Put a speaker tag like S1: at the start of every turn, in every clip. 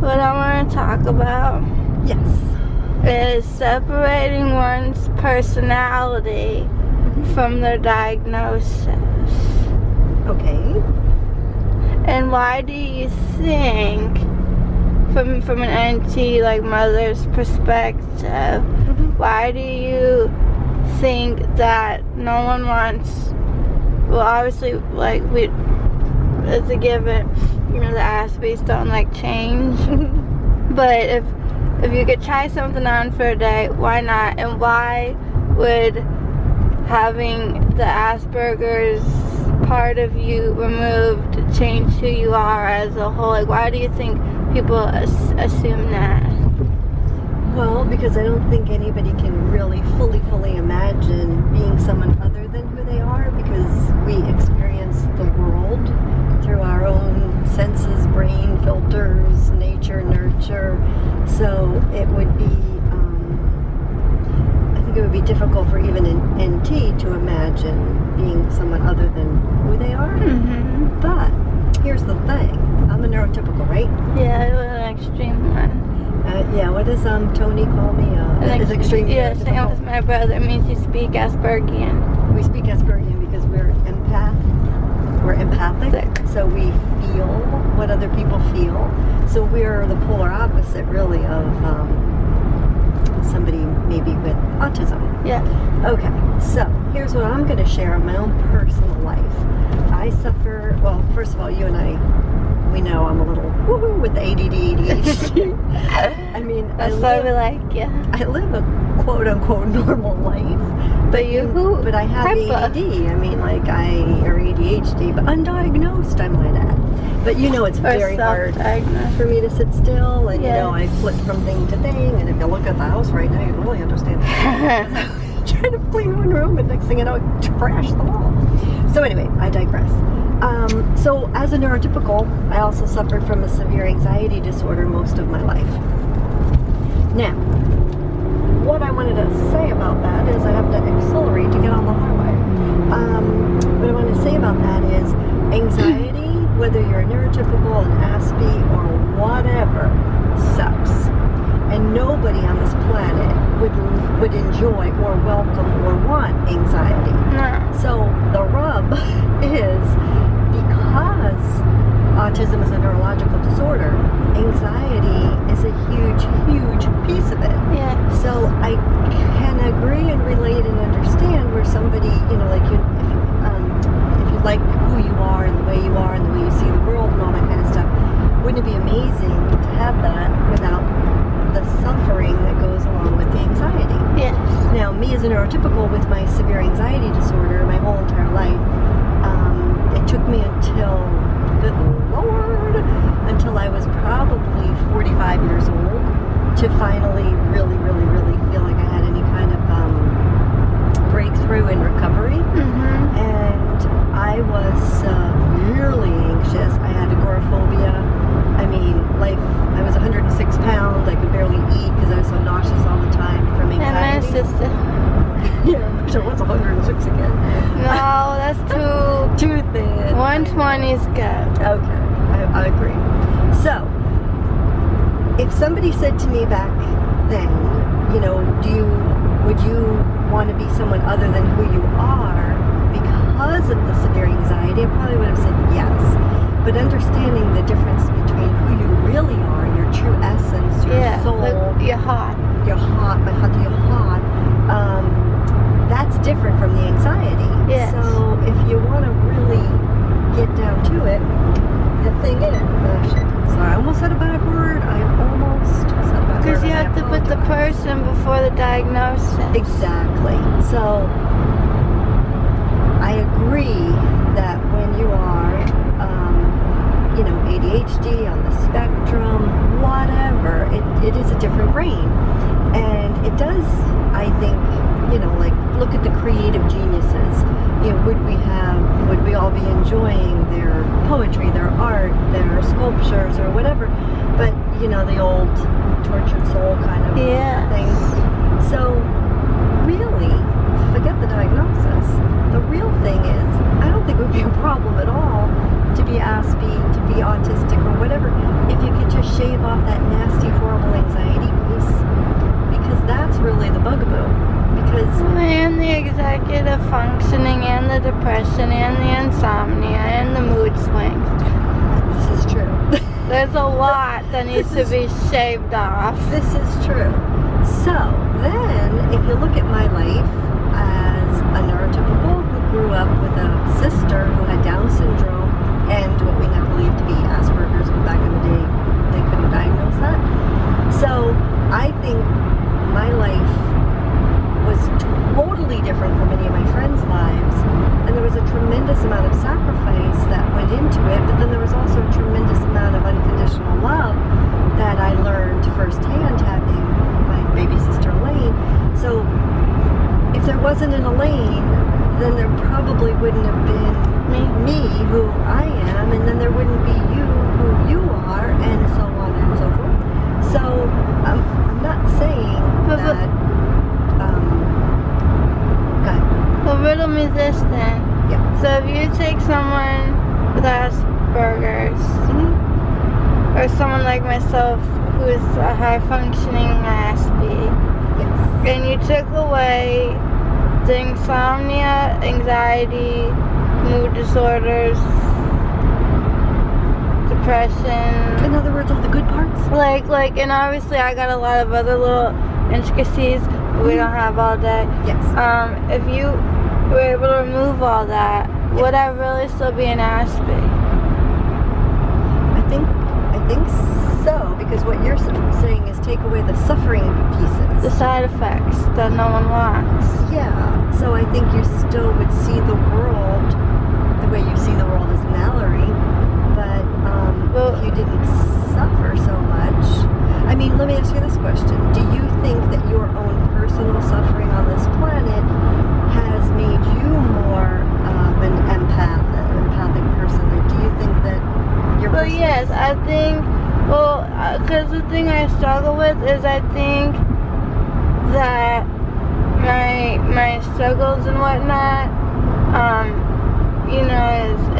S1: what I want to talk about
S2: Yes.
S1: is separating one's personality from their diagnosis.
S2: Okay.
S1: And why do you think, from an NT like mother's perspective, why do you think that no one wants? Well, obviously, like it's a given, the aspects don't like change. But if you could try something on for a day, why not? And why would having the Asperger's part of you removed change who you are as a whole? Like, why do you think people assume that?
S2: Well, because I don't think anybody can really fully imagine being someone other than who they are, because we experience the world through our own senses, brain, filters, nature, nurture. So it would be, I think it would be difficult for even an NT to imagine being someone other than who they are. But here's the thing. I'm a neurotypical, right?
S1: Yeah, it was an extreme one.
S2: What does Tony call me? An extreme.
S1: Yeah, same with my brother. It means you speak Aspergian.
S2: We speak Aspergian because we're empathic. So we feel what other people feel. So we're the polar opposite, really, of somebody maybe with autism.
S1: Yeah.
S2: Okay, so here's what I'm going to share of my own personal life. I suffer, well, first of all, you and I, we know I'm a little woohoo with the ADD, ADHD. I mean,
S1: That's why we like you.
S2: I live a quote-unquote normal life. But I have ADD. I mean, like, or ADHD, but undiagnosed, I might add. But it's very hard for me to sit still, and I flip from thing to thing. And if you look at the house right now, you can really understand that. I'm trying to clean one room, and next thing you know, I trash the wall. So anyway, I digress. So as a neurotypical, I also suffered from a severe anxiety disorder most of my life. Now, what I wanted to say about that is I have to accelerate to get on the highway. What I want to say about that is anxiety, whether you're a neurotypical, an Aspie, or whatever, sucks. And nobody on this planet would enjoy or welcome or want anxiety.
S1: No.
S2: So the rub is, because autism is a neurological disorder, anxiety is a huge piece of it.
S1: Yeah.
S2: So I can agree and relate and understand where somebody, like if you like who you are and the way you are and the way you see the world and all that kind of stuff, wouldn't it be amazing to have that without the suffering that goes along with the anxiety?
S1: Yes.
S2: Now, me as a neurotypical with my severe anxiety disorder, my whole entire life, it took me until, good Lord, until I was probably 45 years old to finally really feel like I had any kind of breakthrough in recovery. And I was really anxious. I had agoraphobia. I mean, I was 106 pounds. I could barely eat because I was so nauseous all the time from anxiety.
S1: And my sister.
S2: Yeah, so what's 106 again?
S1: No, that's
S2: too thin.
S1: 120 is good.
S2: Okay, I agree. So, if somebody said to me back then, would you want to be someone other than who you are because of the severe anxiety, I probably would have said yes. But understanding the difference between who you really are, your true essence, your soul,
S1: like your heart,
S2: my heart, your heart, that's different from the anxiety.
S1: Yes.
S2: So if you want to really get down to it, the thing is, sorry, I almost said a bad word.
S1: Because you have to put the person before the diagnosis.
S2: Exactly. So I agree that when you are, ADHD, on the spectrum, whatever, it is a different brain. And it does, I think, look at the creative geniuses. Would we all be enjoying their poetry, their art, their sculptures, or whatever? But, the old tortured soul kind of thing. So, really, forget the diagnosis. The real thing is, I don't think it would be a problem at all to be Aspie, to be autistic or whatever, if you could just shave off that nasty, horrible anxiety piece, because that's really the bugaboo.
S1: And the executive functioning, and the depression, and the insomnia, and the mood swings.
S2: This is true.
S1: There's a lot that needs to be shaved off.
S2: This is true. So then, if you look at my life as a neurotypical who grew up with a sister who had Down syndrome and what we now believe to be Asperger's, but back in the day they couldn't diagnose that. So I think my life was totally different from many of my friends' lives, and there was a tremendous amount of sacrifice that went into it, but then there was also a tremendous amount of unconditional love that I learned firsthand having my baby sister Elaine. So if there wasn't an Elaine, then there probably wouldn't have been me who I am, and then there wouldn't be you who you are, and so on and so forth. So I'm not saying that
S1: riddle me this then.
S2: Yeah.
S1: So if you take someone with Asperger's, or someone like myself who is a high-functioning Aspie,
S2: yes,
S1: and you took away the insomnia, anxiety, mood disorders, depression.
S2: In other words, all the good parts?
S1: Like, and obviously I got a lot of other little intricacies we don't have all day.
S2: Yes.
S1: If you were able to remove all that, yes, would I really still be an Aspie?
S2: I think so, because what you're saying is take away the suffering pieces.
S1: The side effects that no one wants.
S2: Yeah, so I think you still would see the world the way you see the world as Mallory, but if you didn't suffer so much. I mean, let me ask you this question. Do you think that your own personal suffering on this planet has made you more of an empathic person? Or do you think that your
S1: Well, yes, I think, because the thing I struggle with is I think that my struggles and whatnot,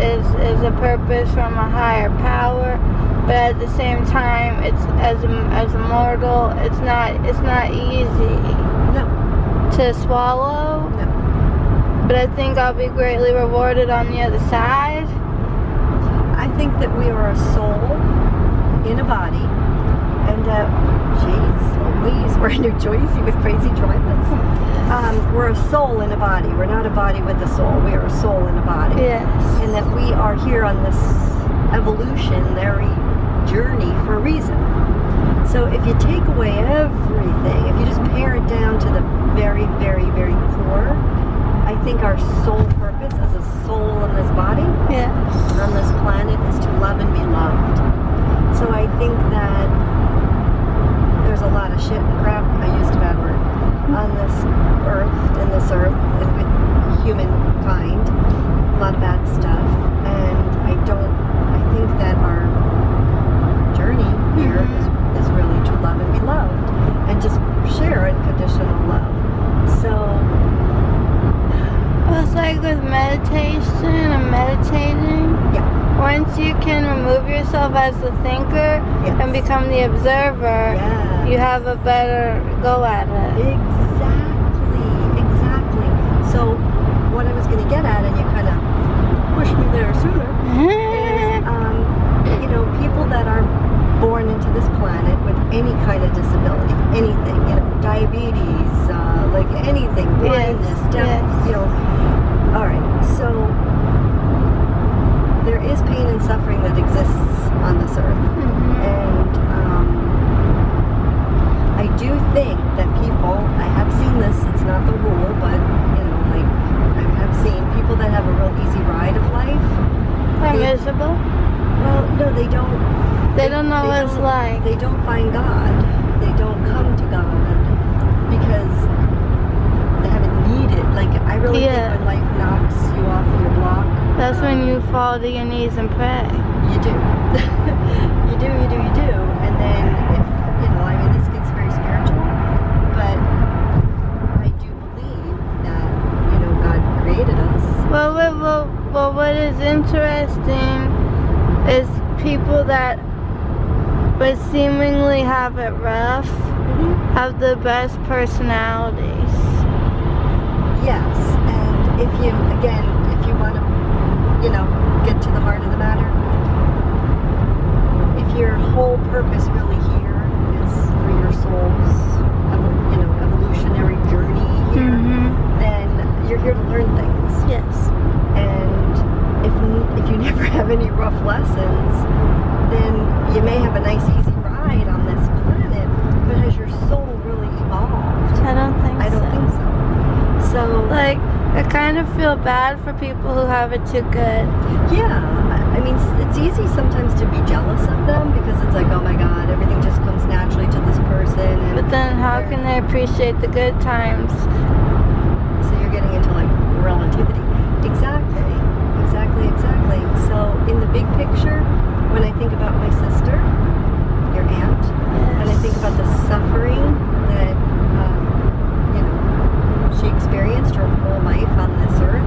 S1: is a purpose from a higher power, but at the same time, it's as a mortal, it's not easy to swallow.
S2: No.
S1: But I think I'll be greatly rewarded on the other side.
S2: I think that we are a soul in a body, and Louise, we're in New Jersey with crazy drivers. We're a soul in a body. We're not a body with a soul. We are a soul in a body.
S1: Yes.
S2: And that we are here on this evolutionary journey for a reason. So if you take away everything, if you just pare it down to the very, very, very core, I think our sole purpose as a soul in this body,
S1: yes,
S2: on this planet, is to love and be loved. So I think that there's a lot of shit and crap, I used a bad word, on this earth, and with humankind, a lot of bad stuff, and I think that our journey here is really to love and be loved, and just share unconditional love. So
S1: it's like with meditation and meditating.
S2: yeah.
S1: Once you can remove yourself as the thinker,
S2: Yes,
S1: and become the observer,
S2: yes,
S1: you have a better go at it.
S2: Exactly. So what I was going to get at, and you kind of pushed me there sooner, is people that are born into this planet with any kind of disability, anything, diabetes, like anything, blindness, deaf, all right, so there is pain and suffering that exists on this earth, and I do think that people, I have seen this, it's not the rule, but I have seen people that have a real easy ride of life.
S1: They're miserable.
S2: Well, no, they don't.
S1: They don't know what it's like.
S2: They don't find God. They don't come to God because they haven't needed. Like, I really think when life knocks you off your block,
S1: that's when you fall to your knees and pray.
S2: You do. you do. And then, if, this gets very spiritual, but I do believe that, God created us.
S1: Well, what is interesting seemingly have it rough have the best personalities.
S2: Yes, and if you want to, get to the heart of the matter, if your whole purpose really here is for your soul's, evolutionary journey here, then you're here to learn things.
S1: Yes.
S2: And if you never have any rough lessons, then you may have a nice easy ride on this planet, but has your soul really evolved?
S1: I don't think so.
S2: So,
S1: like, I kind of feel bad for people who have it too good.
S2: Yeah, I mean, it's easy sometimes to be jealous of them because it's like, oh my God, everything just comes naturally to this person.
S1: But then how can they appreciate the good times?
S2: So you're getting into like relativity. Exactly. So in the big picture, when I think about my sister, your aunt, and I think about the suffering that she experienced her whole life on this earth,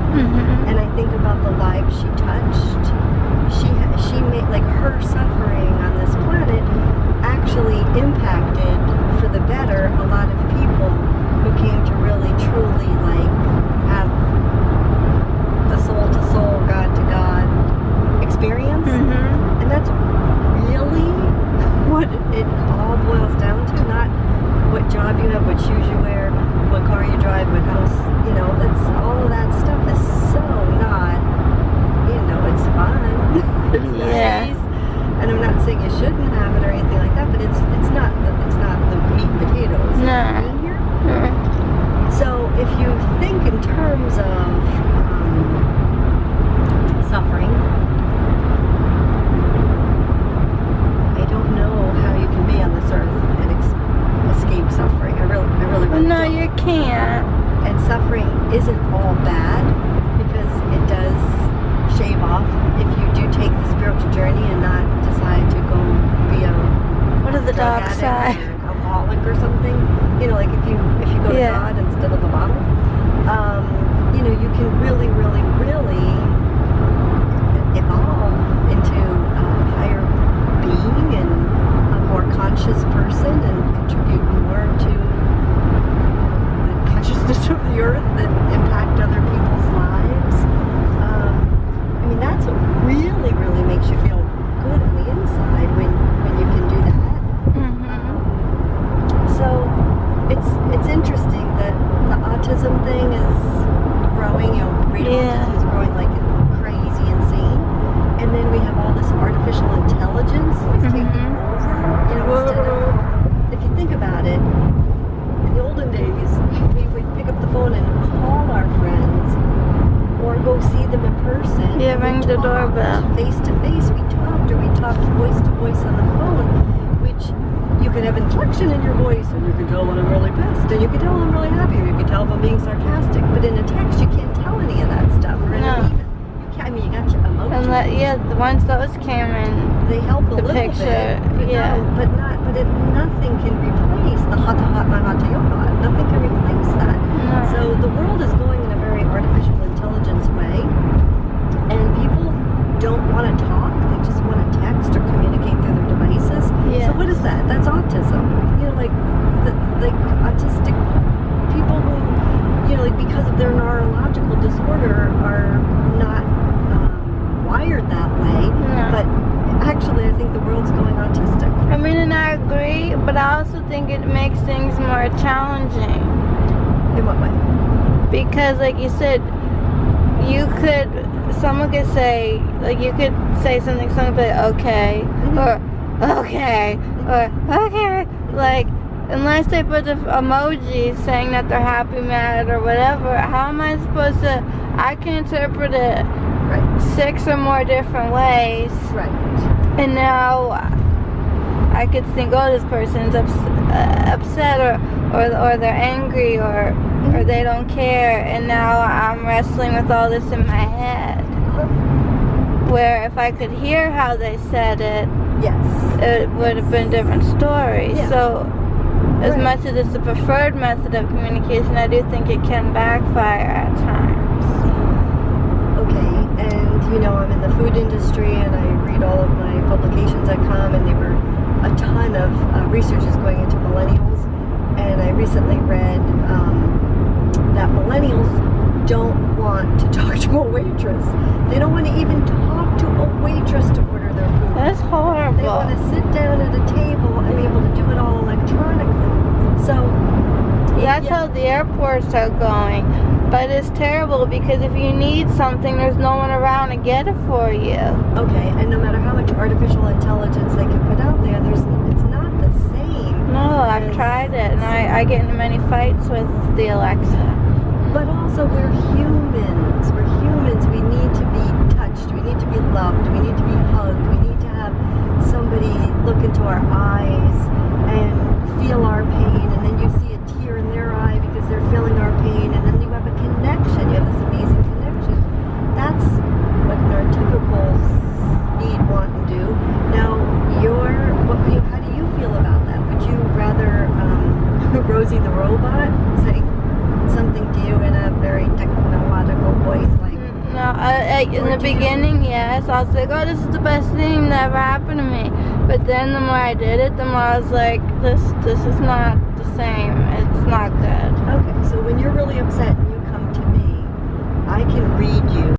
S2: and I think about the lives she touched, she made, like, her suffering on this planet actually impacted for the better a lot of people who came to really truly like have the soul to soul, God to God experience. And that's really what it all boils down to, not what job you have, what shoes you wear, what car you drive, what house, it's all of that stuff is so not, it's fun. It's nice. And I'm not saying you shouldn't have it or anything like that, but it's not the meat and potatoes in here. So if you think in terms of suffering, I don't know how you can be on this earth and escape suffering. I really
S1: No,
S2: don't.
S1: you can't.
S2: And suffering isn't all bad because it does shave off if you do take the spiritual journey and not decide to go be a
S1: the dark side,
S2: or an alcoholic or something. Like if you go to God instead of the bottle, you can really, really, really evolve into a higher being and a more conscious person and contribute more to the consciousness of the earth and impact other people's lives. I mean, that's what really, really makes you feel good on the inside when you can do that. So it's interesting that the autism thing is growing. Rate of autism is growing like crazy, insane. And then we have all this artificial intelligence that's taking over. Instead of, if you think about it, in the olden days, we would pick up the phone and call our friends or go see them in person.
S1: Yeah, ring the doorbell.
S2: Face to face, we talked voice to voice on the phone, which you could have inflection in your voice, and you can tell when I'm really pissed, and you can tell when I'm really happy, or you can tell if I'm being sarcastic. But in a text, you can't tell any of that stuff. Or in an email, you got your emojis.
S1: Once those came in,
S2: they help a little
S1: picture,
S2: bit, but nothing can replace the hot, my hot, your hot. Nothing can replace that.
S1: No.
S2: So the world is going in a very artificial intelligence way, and people don't want to talk. They just want to text or communicate through their devices.
S1: Yeah.
S2: So what is that? That's autism. Like autistic people who, because of their neurological disorder are not wired that way.
S1: No.
S2: But actually, I think the world's going autistic.
S1: I mean, and I agree, but I also think it makes things more challenging.
S2: In what way?
S1: Because, like you said, someone could say, like, you could say something like, okay, or okay, or okay, like, unless they put the emoji saying that they're happy, mad, or whatever, how am I supposed to, I can interpret it 6 or more different ways.
S2: Right.
S1: And now I could think, oh, this person's upset, or they're angry, or they don't care, and now I'm wrestling with all this in my head. Where if I could hear how they said it, it would have been a different story. Yeah. So as much as it's the preferred method of communication, I do think it can backfire at times.
S2: Okay, and I'm in the food industry, and I read all of my publications that come, and they were a ton of research is going into millennials, and I recently read that millennials don't want to talk to a waitress. They don't want to even talk to a waitress to order their food.
S1: That's horrible.
S2: They want to sit down at a table and be able to do it all electronically. So
S1: that's how the airports are going. But it's terrible because if you need something, there's no one around to get it for you.
S2: Okay, and no matter how much artificial intelligence they can put out there, it's not the same.
S1: No, I've tried it, and I get into many fights with the Alexa.
S2: But also, we're humans. We're humans. We need to be touched. We need to be loved. We need to be hugged. We need to have somebody look into our eyes and feel our pain. And then you see a tear in their eye because they're feeling our pain. And then you have a connection. You have this amazing connection. That's what neurotypicals need, want, and do. Now, how do you feel about that? Would you rather Rosie the robot say something to you in a very technological voice, like?
S1: No, in the beginning, yes. I was like, oh, this is the best thing that ever happened to me. But then the more I did it, the more I was like, this is not the same. It's not good.
S2: Okay, so when you're really upset and you come to me, I can read you.